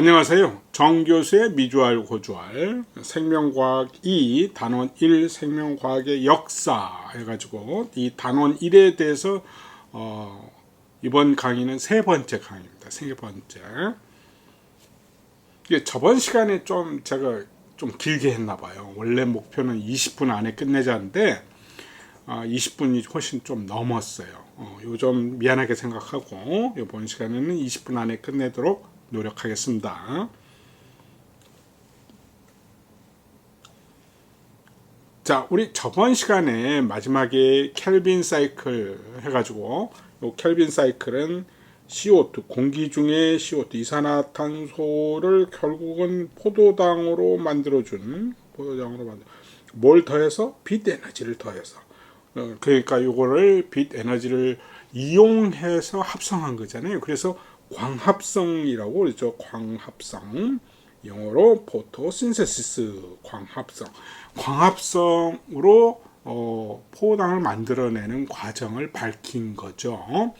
안녕하세요. 정교수의 미주알 고주알 생명과학 2 단원 1 생명과학의 역사 해가지고 이 단원 1에 대해서 이번 강의는 세 번째 강의입니다. 세 번째. 이게 저번 시간에 제가 좀 길게 했나봐요. 원래 목표는 20분 안에 끝내자는데 20분이 훨씬 좀 넘었어요. 요즘 미안하게 생각하고 이번 시간에는 20분 안에 끝내도록 노력하겠습니다. 자, 우리 저번 시간에 마지막에 켈빈 사이클 해가지고 이 켈빈 사이클은 CO2, 공기 중에 CO2, 이산화탄소를 결국은 포도당으로 만들어준 뭘 더해서? 빛 에너지를 더해서. 그러니까 이거를 빛 에너지를 이용해서 합성한 거잖아요. 그래서 광합성이라고 그러죠. 광합성. 영어로 포토신세시스, 광합성으로 포도당을 만들어내는 과정을 밝힌 거죠.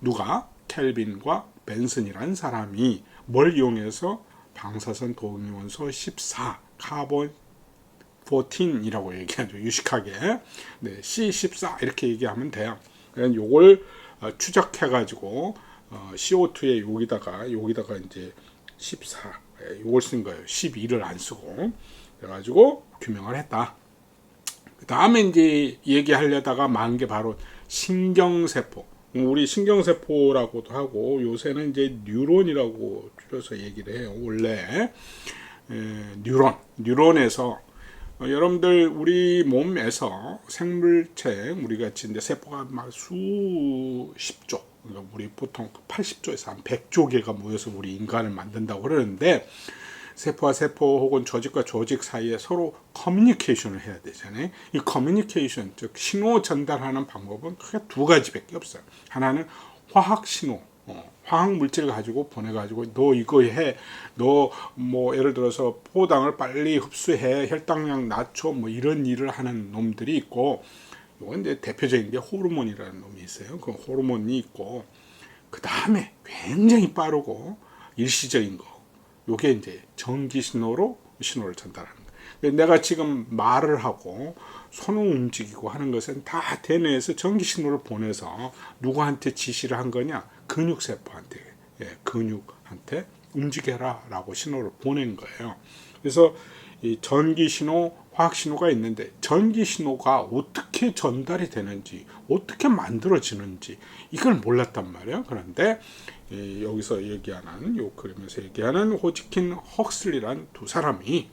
누가? 켈빈과 벤슨이라는 사람이 뭘 이용해서? 방사선 동위원소 14, 카본 14이라고 얘기하죠. 유식하게. 네, C14 이렇게 얘기하면 돼요. 그러니까 요걸 추적해가지고 CO2에 여기다가 이제 14 요걸 쓴 거예요. 12를 안 쓰고. 그래가지고 규명을 했다. 그 다음에 이제 얘기하려다가 만 게 바로 신경세포. 우리 신경세포라고도 하고 요새는 이제 뉴런이라고 줄여서 얘기를 해요. 원래 뉴런에서 여러분들 우리 몸에서 생물체 우리 같이 이제 세포가 막 수십조, 우리 보통 80조에서 한 100조 개가 모여서 우리 인간을 만든다고 그러는데 세포와 세포 혹은 조직과 조직 사이에 서로 커뮤니케이션을 해야 되잖아요. 이 커뮤니케이션, 즉 신호 전달하는 방법은 크게 두 가지밖에 없어요. 하나는 화학 신호, 화학 물질을 가지고 보내가지고 너 이거 해, 너 뭐 예를 들어서 포당을 빨리 흡수해, 혈당량 낮춰, 뭐 이런 일을 하는 놈들이 있고, 이건 이제 대표적인 게 호르몬이라는 놈이 있어요. 그 호르몬이 있고, 그 다음에 굉장히 빠르고 일시적인 거, 요게 이제 전기 신호로 신호를 전달하는 거예요. 내가 지금 말을 하고 손을 움직이고 하는 것은 다 대뇌에서 전기 신호를 보내서 누구한테 지시를 한 거냐? 근육세포한테, 근육한테 움직여라 라고 신호를 보낸 거예요. 그래서 이 전기 신호, 화학 신호가 있는데 전기 신호가 어떻게 전달이 되는지, 어떻게 만들어지는지 이걸 몰랐단 말이에요. 그런데 여기서 얘기하는, 요 그림에서 얘기하는 호지킨 헉슬리란 두 사람이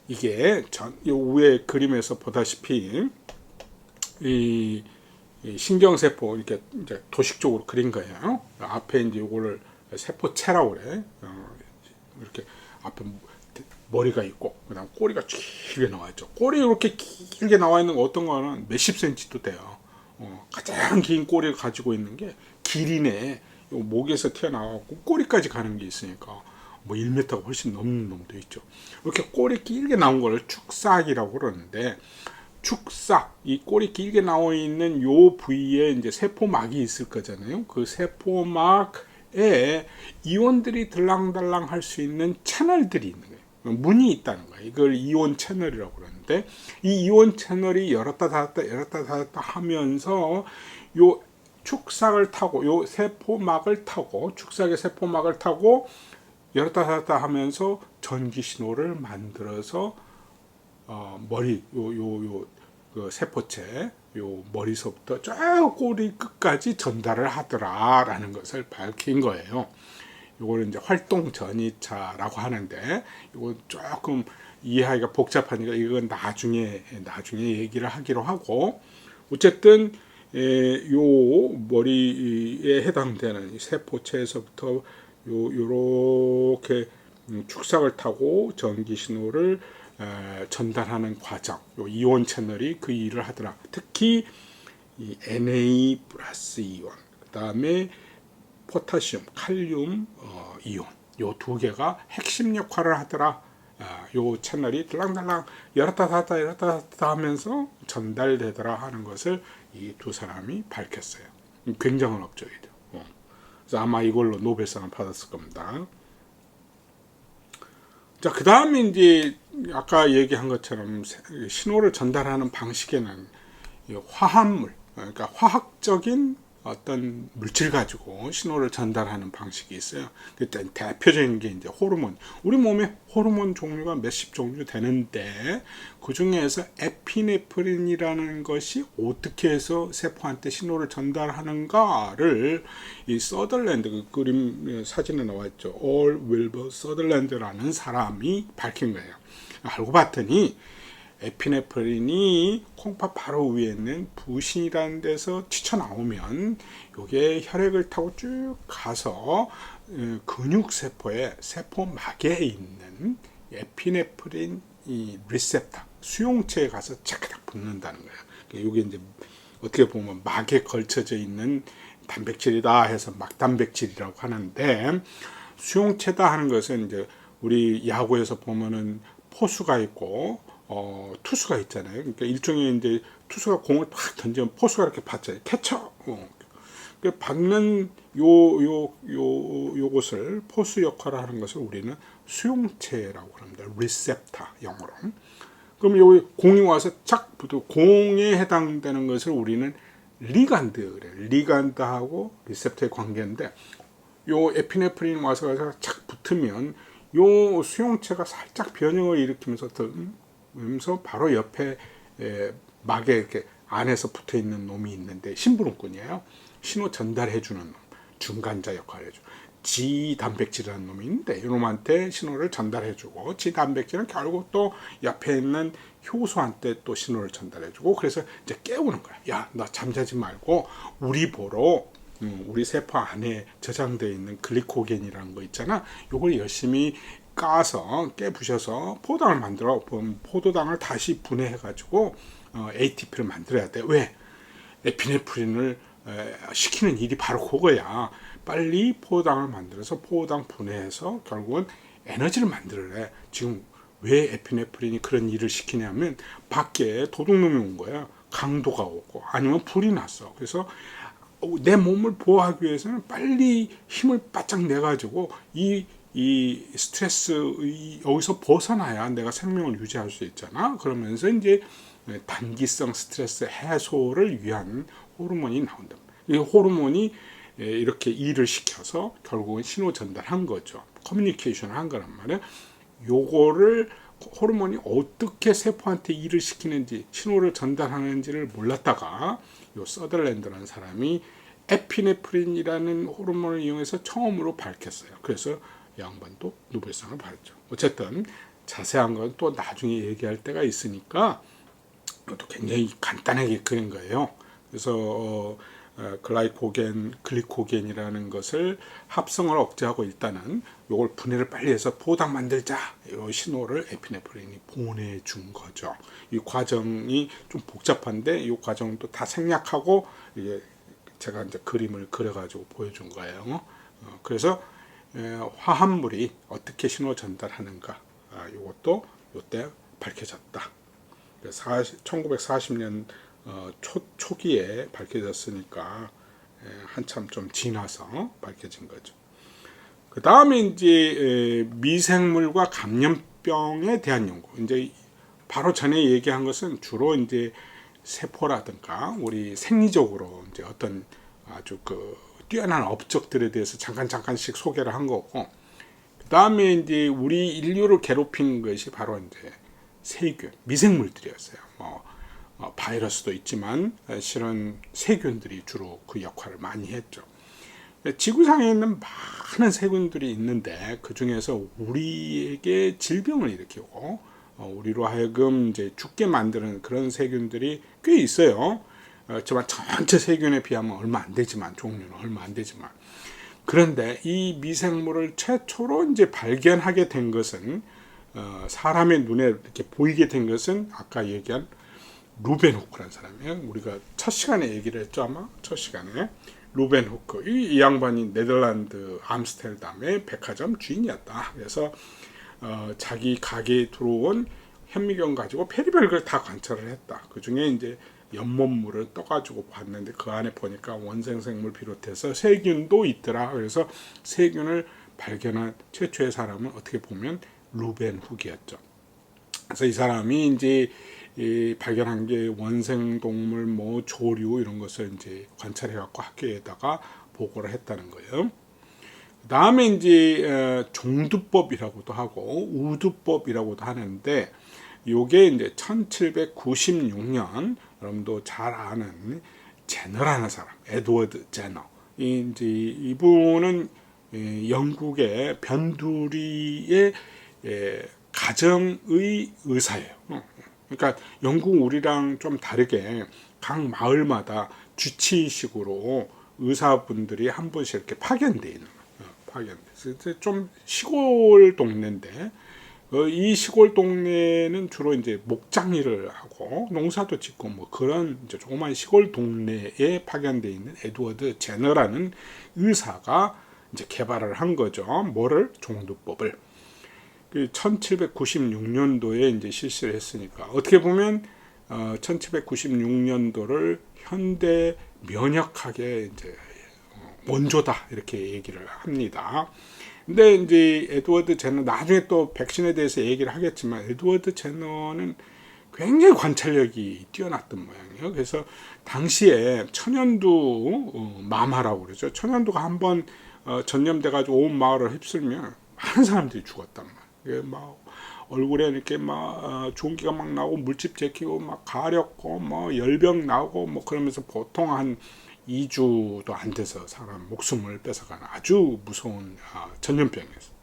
이게 요 위에 그림에서 보다시피 이 신경세포 이렇게 이제 도식적으로 그린 거예요. 앞에 이제 이거를 세포체라고 그래. 이렇게 앞에 머리가 있고, 그다음 꼬리가 길게 나와 있죠. 꼬리 이렇게 길게 나와 있는 거 어떤 거는 몇십 센치도 돼요. 가장 긴 꼬리를 가지고 있는 게 길이네. 목에서 튀어나와고 꼬리까지 가는 게 있으니까 뭐 1m가 훨씬 넘는 놈도 있죠. 이렇게 꼬리 길게 나온 거를 축삭이라고 그러는데, 축삭, 이 꼬리 길게 나와 있는 요 부위에 이제 세포막이 있을 거잖아요. 그 세포막에 이온들이 들랑달랑 할 수 있는 채널들이 있는 거예요. 문이 있다는 거예요. 이걸 이온 채널이라고 그러는데, 이 이온 채널이 열었다 닫았다 하면서 요 축삭을 타고, 요 세포막을 타고, 축삭의 세포막을 타고 열었다 닫았다 하면서 전기 신호를 만들어서 머리 그 세포체 요 머리서부터 저 꼬리 끝까지 전달을 하더라라는 것을 밝힌 거예요. 이거는 이제 활동 전이차라고 하는데, 이거 조금 이해하기가 복잡하니까 이건 나중에 얘기를 하기로 하고, 어쨌든 요 머리에 해당되는 세포체에서부터 요렇게 축삭을 타고 전기 신호를 전달하는 과정, 요 이온 채널이 그 일을 하더라. 특히 이 Na 플러스 이온, 그 다음에 포타슘, 칼륨 이온, 요 두 개가 핵심 역할을 하더라. 요 채널이 들랑달랑 열었다 닫았다 하면서 전달되더라 하는 것을 이 두 사람이 밝혔어요. 굉장한 업적이죠. 그래서 아마 이걸로 노벨상을 받았을 겁니다. 자, 그 다음에 이제 아까 얘기한 것처럼 신호를 전달하는 방식에는 이 화합물, 그러니까 화학적인 어떤 물질 가지고 신호를 전달하는 방식이 있어요. 그때 대표적인 게 이제 호르몬. 우리 몸에 호르몬 종류가 몇십 종류 되는데 그 중에서 에피네프린이라는 것이 어떻게 해서 세포한테 신호를 전달하는가를 이 서덜랜드 그 그림 사진에 나와 있죠. 올 윌버 서덜랜드라는 사람이 밝힌 거예요. 알고 봤더니 에피네프린이 콩팥 바로 위에 있는 부신이라는 데서 튀쳐나오면 이게 혈액을 타고 쭉 가서 근육세포의 세포막에 있는 에피네프린 이 리셉터 수용체에 가서 차크닥 붙는다는 거예요. 이게 이제 어떻게 보면 막에 걸쳐져 있는 단백질이다 해서 막단백질이라고 하는데, 수용체다 하는 것은 이제 우리 야구에서 보면은 포수가 있고 투수가 있잖아요. 그러니까 일종의 이제 투수가 공을 팍 던지면 포수가 이렇게 받잖아요. 캐쳐. 그 받는 요것을 포수 역할을 하는 것을 우리는 수용체라고 합니다. 리셉터 영어로. 그럼 여기 공이 와서 착 붙고 공에 해당되는 것을 우리는 리간드 그래. 리간드하고 리셉터의 관계인데, 요 에피네프린 와서 착 붙으면 요 수용체가 살짝 변형을 일으키면서 바로 옆에 막에 이렇게 안에서 붙어 있는 놈이 있는데 심부름꾼이에요. 신호 전달해 주는 놈, 중간자 역할을 해줘. G 단백질이라는 놈이 있는데 이 놈한테 신호를 전달해 주고, G 단백질은 결국 또 옆에 있는 효소한테 또 신호를 전달해 주고, 그래서 이제 깨우는 거야. 야, 나 잠자지 말고 우리 보러 우리 세포 안에 저장되어 있는 글리코겐이라는 거 있잖아. 요걸 열심히 까서 깨부셔서 포도당을 만들어. 포도당을 다시 분해해가지고 ATP를 만들어야 돼. 왜? 에피네프린을 시키는 일이 바로 그거야. 빨리 포도당을 만들어서 포도당 분해해서 결국은 에너지를 만들어내. 지금 왜 에피네프린이 그런 일을 시키냐면 밖에 도둑놈이 온 거야. 강도가 오고 아니면 불이 났어. 그래서 내 몸을 보호하기 위해서는 빨리 힘을 바짝 내가지고 이 스트레스 여기서 벗어나야 내가 생명을 유지할 수 있잖아. 그러면서 이제 단기성 스트레스 해소를 위한 호르몬이 나온다. 이 호르몬이 이렇게 일을 시켜서 결국은 신호 전달한 거죠. 커뮤니케이션을 한 거란 말이야. 요거를 호르몬이 어떻게 세포한테 일을 시키는지, 신호를 전달하는지를 몰랐다가 요 서덜랜드라는 사람이 에피네프린이라는 호르몬을 이용해서 처음으로 밝혔어요. 그래서 양반도 노벨상을 받았죠. 어쨌든 자세한 건 또 나중에 얘기할 때가 있으니까 또 굉장히 간단하게 그린 거예요. 그래서 글리코겐이라는 것을 합성을 억제하고 일단은 이걸 분해를 빨리 해서 포당 만들자, 이 신호를 에피네프린이 보내준 거죠. 이 과정이 좀 복잡한데 이 과정도 다 생략하고 이게 제가 이제 그림을 그려가지고 보여준 거예요. 그래서 화합물이 어떻게 신호 전달하는가, 이것도 이때 밝혀졌다. 1940년 초기에 밝혀졌으니까 한참 좀 지나서 밝혀진 거죠. 그 다음에 이제 미생물과 감염병에 대한 연구. 이제 바로 전에 얘기한 것은 주로 이제 세포라든가 우리 생리적으로 이제 어떤 아주 그 뛰어난 업적들에 대해서 잠깐씩 소개를 한 거고, 그 다음에 이제 우리 인류를 괴롭힌 것이 바로 이제 세균, 미생물들이었어요. 바이러스도 있지만 실은 세균들이 주로 그 역할을 많이 했죠. 지구상에 있는 많은 세균들이 있는데 그 중에서 우리에게 질병을 일으키고 우리로 하여금 이제 죽게 만드는 그런 세균들이 꽤 있어요. 하지만 전체 세균에 비하면 얼마 안 되지만, 종류는 얼마 안 되지만, 그런데 이 미생물을 최초로 이제 발견하게 된 것은 사람의 눈에 이렇게 보이게 된 것은 아까 얘기한 루벤 후크라는 사람이에요. 우리가 첫 시간에 얘기를 했죠, 아마 첫 시간에. 루벤 후크, 이 양반이 네덜란드 암스테르담의 백화점 주인이었다. 그래서 자기 가게에 들어온 현미경 가지고 별의별 걸 다 관찰을 했다. 그 중에 이제 연못물을 떠가지고 봤는데 그 안에 보니까 원생생물 비롯해서 세균도 있더라. 그래서 세균을 발견한 최초의 사람은 어떻게 보면 루벤 훅이었죠. 그래서 이 사람이 이제 발견한 게 원생동물, 뭐 조류 이런 것을 이제 관찰해갖고 학교에다가 보고를 했다는 거예요. 다음에 이제 종두법이라고도 하고 우두법이라고도 하는데, 요게 이제 1796년 여러분도 잘 아는 제너라는 사람, 에드워드 제너. 이제 이분은 영국의 변두리의 가정의 의사예요. 그러니까 영국 우리랑 좀 다르게 각 마을마다 주치식으로 의사분들이 한 분씩 이렇게 파견돼 있는 거예요. 좀 시골 동네인데, 이 시골 동네는 주로 이제 목장 일을 하고 농사도 짓고 뭐 그런 이제 조그만 시골 동네에 파견돼 있는 에드워드 제너라는 의사가 이제 개발을 한 거죠. 뭐를? 종두법을. 1796년도에 이제 실시를 했으니까 어떻게 보면 1796년도를 현대 면역학의 이제 원조다 이렇게 얘기를 합니다. 근데 이제 에드워드 제너, 나중에 또 백신에 대해서 얘기를 하겠지만, 에드워드 제너는 굉장히 관찰력이 뛰어났던 모양이에요. 그래서 당시에 천연두 마마라고 그러죠. 천연두가 한번 전염돼가지고 온 마을을 휩쓸면 많은 사람들이 죽었단 말이에요. 막 얼굴에 이렇게 막 종기가 막 나오고 물집 제키고 막 가렵고 뭐 열병 나오고 뭐 그러면서 보통 한 2주도 안 돼서 사람 목숨을 뺏어가는 아주 무서운 전염병이었어요.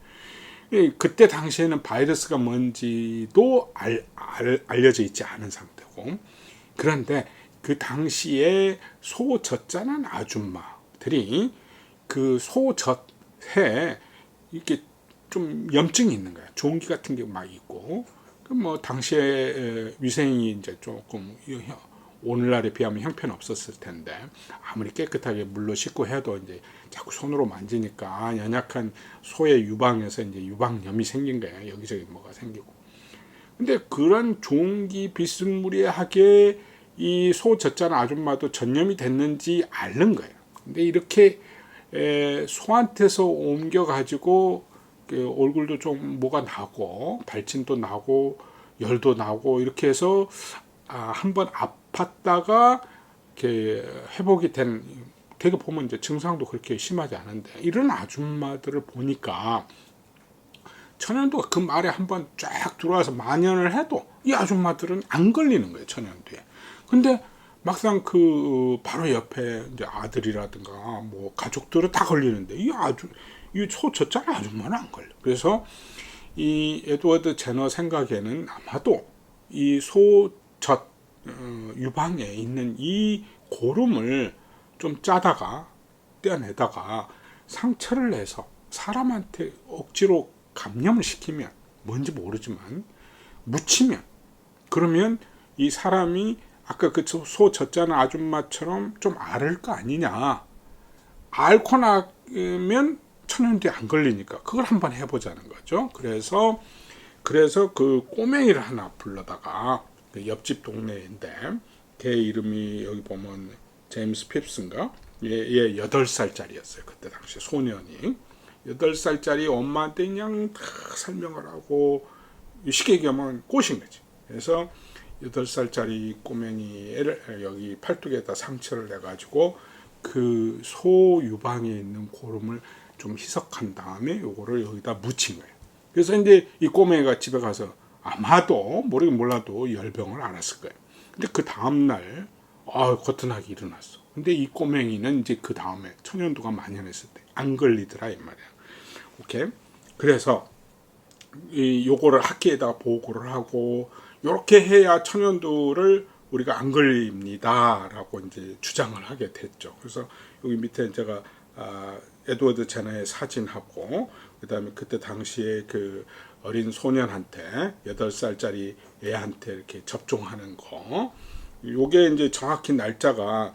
그때 당시에는 바이러스가 뭔지도 알려져 있지 않은 상태고, 그런데 그 당시에 소젖자는 아줌마들이 그 소젖에 이렇게 좀 염증이 있는 거야. 종기 같은 게 막 있고, 뭐 당시에 위생이 이제 조금 오늘날에 비하면 형편 없었을 텐데, 아무리 깨끗하게 물로 씻고 해도 이제 자꾸 손으로 만지니까 연약한 소의 유방에서 이제 유방염이 생긴 거예요. 여기저기 뭐가 생기고. 근데 그런 종기 비스무리하게 이 소젖자는 아줌마도 전염이 됐는지 앓는 거예요. 근데 이렇게 소한테서 옮겨가지고 얼굴도 좀 뭐가 나고 발진도 나고 열도 나고 이렇게 해서 한번 아팠다가 이렇게 회복이 된, 되게 보면 이제 증상도 그렇게 심하지 않은데, 이런 아줌마들을 보니까 천연두가 그 말에 한번 쫙 들어와서 만연을 해도 이 아줌마들은 안 걸리는 거예요, 천연두에. 근데 막상 그 바로 옆에 이제 아들이라든가 뭐 가족들은 다 걸리는데 이 소젖자는 아줌마는 안 걸려. 그래서 이 에드워드 제너 생각에는 아마도 이 소젖 유방에 있는 이 고름을 좀 짜다가 떼어내다가 상처를 내서 사람한테 억지로 감염을 시키면, 뭔지 모르지만 묻히면, 그러면 이 사람이 아까 그 소젖자는 아줌마처럼 좀 앓을 거 아니냐. 앓고 나면 천연두에 안 걸리니까 그걸 한번 해보자는 거죠. 그래서 그 꼬맹이를 하나 불러다가, 그 옆집 동네인데 걔 이름이 여기 보면 제임스 핍스인가? 얘 8살짜리였어요. 그때 당시 소년이 8살짜리 엄마한테 그냥 다 설명을 하고, 쉽게 얘기하면 꼬신 거지. 그래서 8살짜리 꼬맹이 애를 여기 팔뚝에다 상처를 내가지고 그 소 유방에 있는 고름을 좀 희석한 다음에 요거를 여기다 묻힌 거예요. 그래서 이제 이 꼬맹이가 집에 가서 아마도 모르긴 몰라도 열병을 앓았을 거예요. 근데 그 다음날 거뜬하게 일어났어. 근데 이 꼬맹이는 이제 그 다음에 천연두가 만연했을 때 안 걸리더라 이 말이야. 오케이. 그래서 요거를 학계에다가 보고를 하고, 요렇게 해야 천연두를 우리가 안 걸립니다라고 이제 주장을 하게 됐죠. 그래서 여기 밑에 제가 에드워드 제너의 사진하고, 그다음에 그때 당시에 그 어린 소년한테 8살짜리 애한테 이렇게 접종하는 거, 요게 이제 정확히 날짜가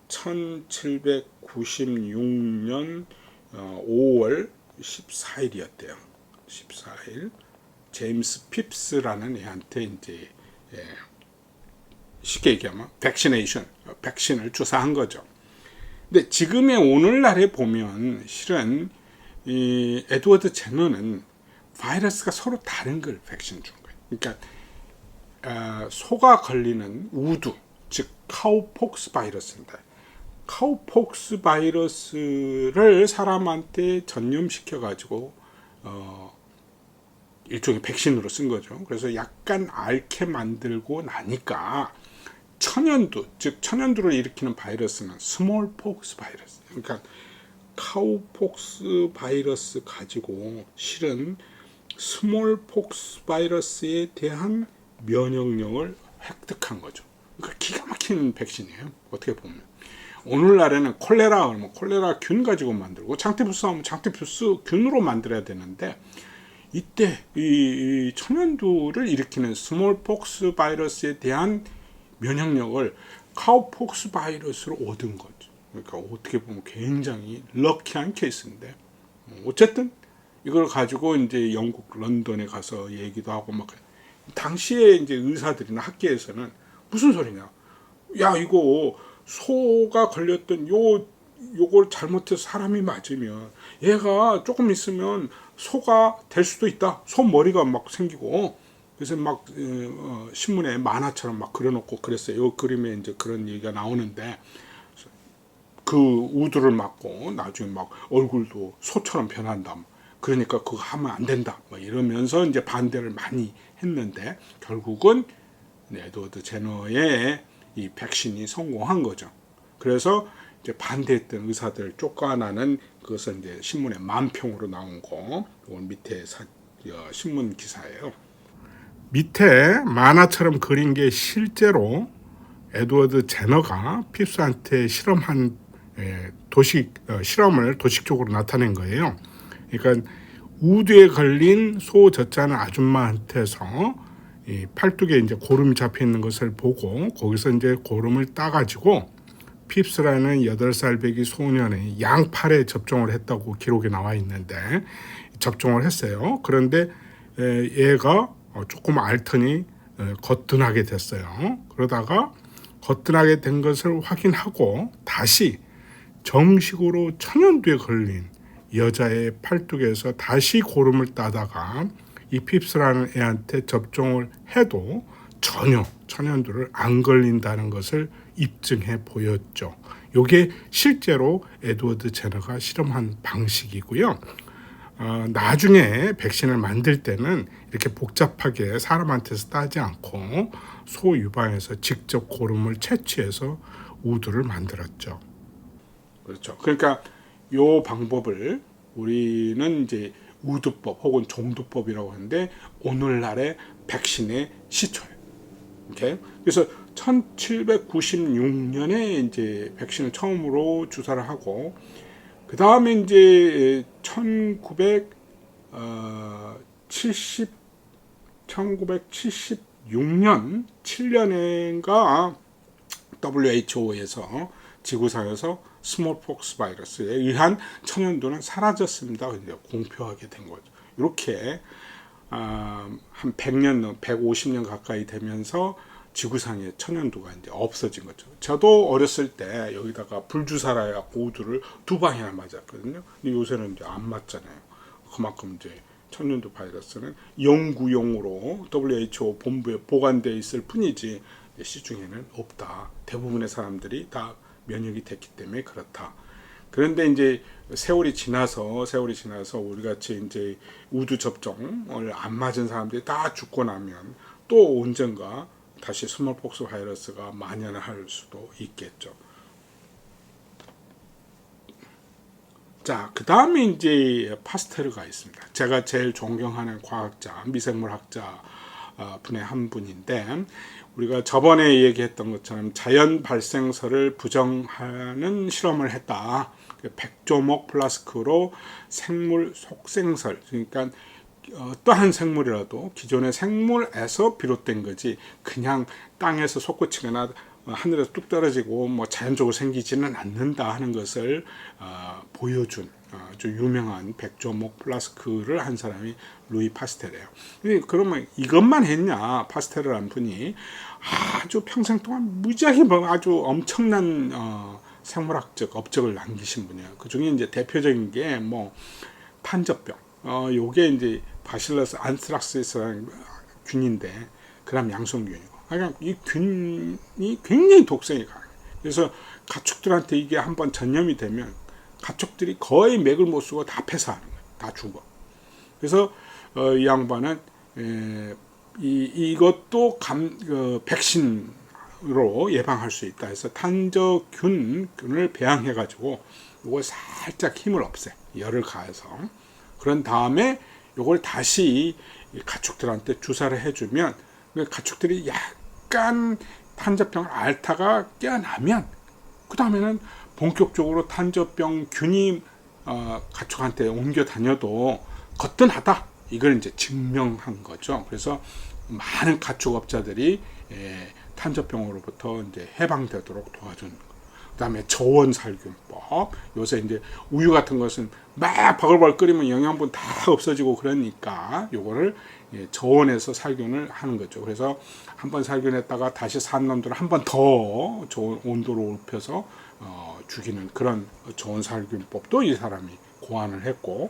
1796년 5월 14일이었대요. 14일. 제임스 핍스라는 애한테 이제 쉽게 얘기하면 백신을 주사한 거죠. 근데 지금의 오늘날에 보면 실은 이 에드워드 제너는 바이러스가 서로 다른 걸 백신 준 거예요. 그러니까 소가 걸리는 우두, 즉 카우폭스 바이러스인데, 카우폭스 바이러스를 사람한테 전염시켜 가지고 일종의 백신으로 쓴 거죠. 그래서 약간 앓게 만들고 나니까 천연두, 즉 천연두를 일으키는 바이러스는 스몰폭스 바이러스. 그러니까 카우폭스 바이러스 가지고 실은 스몰폭스 바이러스에 대한 면역력을 획득한 거죠. 그러니까 기가 막힌 백신이에요. 어떻게 보면 오늘날에는 콜레라 하면 콜레라 균 가지고 만들고, 장티푸스 하면 장티푸스 균으로 만들어야 되는데, 이때 이 천연두를 일으키는 스몰폭스 바이러스에 대한 면역력을 카우폭스 바이러스로 얻은 거죠. 그러니까 어떻게 보면 굉장히 럭키한 케이스인데, 어쨌든 이걸 가지고 이제 영국 런던에 가서 얘기도 하고 막, 당시에 이제 의사들이나 학계에서는 무슨 소리냐, 야 이거 소가 걸렸던 요걸 잘못해서 사람이 맞으면 얘가 조금 있으면 소가 될 수도 있다. 소 머리가 막 생기고, 그래서 막 신문에 만화처럼 막 그려놓고 그랬어요. 요 그림에 이제 그런 얘기가 나오는데, 그 우두를 맞고 나중에 막 얼굴도 소처럼 변한다. 그러니까 그거 하면 안 된다. 뭐 이러면서 이제 반대를 많이 했는데, 결국은 에드워드 제너의 이 백신이 성공한 거죠. 그래서 이제 반대했던 의사들 쫓겨나는, 그것은 이제 신문에 만평으로 나온 거, 이건 밑에 신문 기사예요. 밑에 만화처럼 그린 게 실제로 에드워드 제너가 핍스한테 실험한 실험을 도식적으로 나타낸 거예요. 그러니까 우두에 걸린 소 젖자는 아줌마한테서 이 팔뚝에 이제 고름이 잡혀 있는 것을 보고, 거기서 이제 고름을 따가지고 핍스라는 8살 배기 소년의 양팔에 접종을 했다고 기록에 나와 있는데, 접종을 했어요. 그런데 얘가 조금 앓더니 거뜬하게 됐어요. 그러다가 거뜬하게 된 것을 확인하고 다시 정식으로 천연두에 걸린 여자의 팔뚝에서 다시 고름을 따다가 이 핍스라는 애한테 접종을 해도 전혀 천연두를 안 걸린다는 것을 입증해 보였죠. 이게 실제로 에드워드 제너가 실험한 방식이고요. 나중에 백신을 만들 때는 이렇게 복잡하게 사람한테서 따지 않고 소 유방에서 직접 고름을 채취해서 우두를 만들었죠. 그렇죠. 그러니까 이 방법을 우리는 이제 우두법 혹은 종두법이라고 하는데, 오늘날의 백신의 시초예요. 오케이? 그래서 1796년에 이제 백신을 처음으로 주사를 하고, 그 다음에 이제 1976년 7년인가 WHO에서 지구상에서 스몰폭스 바이러스에 의한 천연두는 사라졌습니다. 공표하게 된 거죠. 이렇게 한 100년, 150년 가까이 되면서 지구상에 천연두가 이제 없어진 거죠. 저도 어렸을 때 여기다가 불주사라 해갖고 우두를 2방이나 맞았거든요. 근데 요새는 이제 안 맞잖아요. 그만큼 이제 천연두 바이러스는 연구용으로 WHO 본부에 보관되어 있을 뿐이지 시중에는 없다. 대부분의 사람들이 다 면역이 됐기 때문에 그렇다. 그런데 이제 세월이 지나서 우리 같이 이제 우두 접종을 안 맞은 사람들이 다 죽고 나면 또 언젠가 다시 스몰폭스 바이러스가 만연을 할 수도 있겠죠. 자, 그 다음에 이제 파스테르가 있습니다. 제가 제일 존경하는 과학자, 미생물학자 분의 한 분인데, 우리가 저번에 얘기했던 것처럼 자연 발생설을 부정하는 실험을 했다. 백조목 플라스크로 생물 속생설, 그러니까 어떠한 생물이라도 기존의 생물에서 비롯된 거지, 그냥 땅에서 솟구치거나 하늘에서 뚝 떨어지고 뭐 자연적으로 생기지는 않는다 하는 것을 보여준 아주 유명한 백조목 플라스크를 한 사람이 루이 파스텔이에요. 그러면 이것만 했냐? 파스텔이라는 분이 아주 평생 동안 무지하게 아주 엄청난 생물학적 업적을 남기신 분이에요. 그 중에 이제 대표적인 게 뭐 탄저병, 요게 이제 바실러스 안트락시스라는 균인데 그다음 양성균이고, 그러니까 이 균이 굉장히 독성이 강해요. 그래서 가축들한테 이게 한번 전염이 되면 가축들이 거의 맥을 못 쓰고 다 폐사하는 거예요. 다 죽어. 그래서 이 양반은 이것도 백신으로 예방할 수 있다 해서 탄저균을 배양해 가지고 요걸 살짝 힘을 없애, 열을 가해서. 그런 다음에 요걸 다시 가축들한테 주사를 해주면 가축들이 약간 탄저병을 앓다가 깨어나면 그 다음에는 본격적으로 탄저병 균이 가축한테 옮겨 다녀도 거뜬하다, 이걸 이제 증명한 거죠. 그래서 많은 가축업자들이 탄저병으로부터 이제 해방되도록 도와주는 거. 그다음에 저온살균법. 요새 이제 우유 같은 것은 막 바글바글 끓이면 영양분 다 없어지고 그러니까 요거를 저온에서 살균을 하는 거죠. 그래서 한번 살균했다가 다시 산 놈들을 한 번 더 좋은 온도로 입혀서 죽이는 그런 저온살균법도 이 사람이 고안을 했고,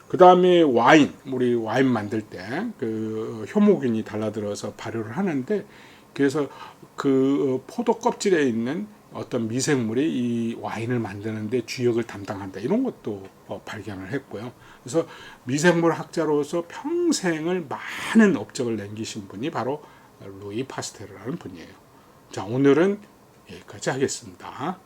그 다음에 우리 와인 만들 때 그 효모균이 달라들어서 발효를 하는데, 그래서 그 포도 껍질에 있는 어떤 미생물이 이 와인을 만드는데 주역을 담당한다, 이런 것도 발견을 했고요. 그래서 미생물 학자로서 평생을 많은 업적을 남기신 분이 바로 루이 파스테르라는 분이에요. 자, 오늘은 여기까지 하겠습니다.